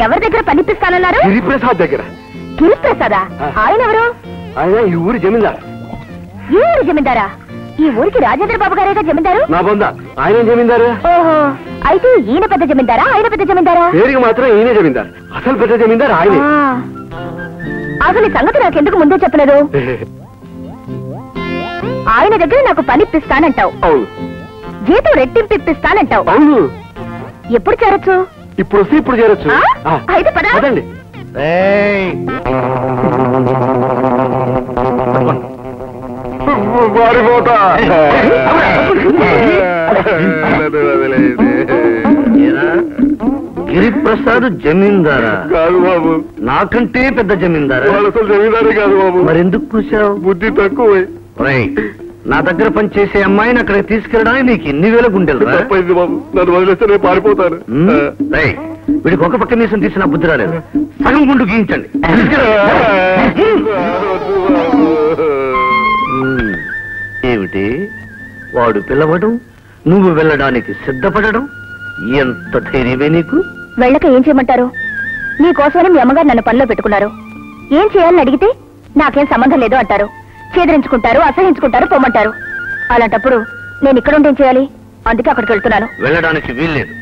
ఎవరి దగ్గర పనిపిస్తానన్నారు? గిరిప్రసాద్ దగ్గర. గిరిప్రసాదా? ఆయన ఎవరు? ఆయన ఈ ఊరి జమీందారు. ఈ ఊరి జమీందారా? ఈ ఊరికి రాజేంద్ర బాబు గారేగా జమీందారు. నా బొంద ఆయన జమీందారు. ఓహో, అయితే ఈయన పెద్ద జమీందారా, ఆయన పెద్ద జమీందారా? పేరుకి మాత్రం ఈయనే జమీందారు, అసలు పెద్ద జమీందారు ఆయనే. అసలు ఈ సంగతి నాకెందుకు ముందే చెప్పలేదు? ఆయన దగ్గర నాకు పని ఇప్పిస్తానంటావు, జీతం రెట్టింపు ఇప్పిస్తానంటావు. అవును. ఎప్పుడు చేరొచ్చు? ఇప్పుడు వస్తే ఇప్పుడు చేరొచ్చు. అయితే పదండి. గిరిప్రసాద్ జమీందారా? కాదు బాబు, నాకంటే పెద్ద జమీందారా? అసలు జమీందారే కాదు బాబు. మరెందుకు కూర్చావు? బుద్ధి తక్కువ. నా దగ్గర పనిచేసే అమ్మాయిని అక్కడికి తీసుకెళ్ళడానికి నీకు ఎన్ని వేల గుండెలు? తప్పైంది బాబు, నన్ను వదిలేస్తే నేను పారిపోతాను. వీడికి ఒక పక్క మీసం తీసిన బుద్ధి రాలేదు, సగం గుండు గీయించండి. ఏమిటి వాడు పిలవడం, నువ్వు వెళ్ళడానికి సిద్ధపడడం, ఎంత ధైర్యమే నీకు? వెళ్ళక ఏం చేయమంటారు? నీకోసమని మీ అమ్మగారు నన్ను పనిలో పెట్టుకున్నారు. ఏం చేయాలని అడిగితే నాకేం సంబంధం లేదు అంటారు. చేదరించుకుంటారు, అసహించుకుంటారు, పొమ్మంటారు. అలాంటప్పుడు నేను ఇక్కడ ఉంటే ఏం చేయాలి? అందుకే అక్కడికి వెళ్తున్నాను. వెళ్ళడానికి వీల్లేదు.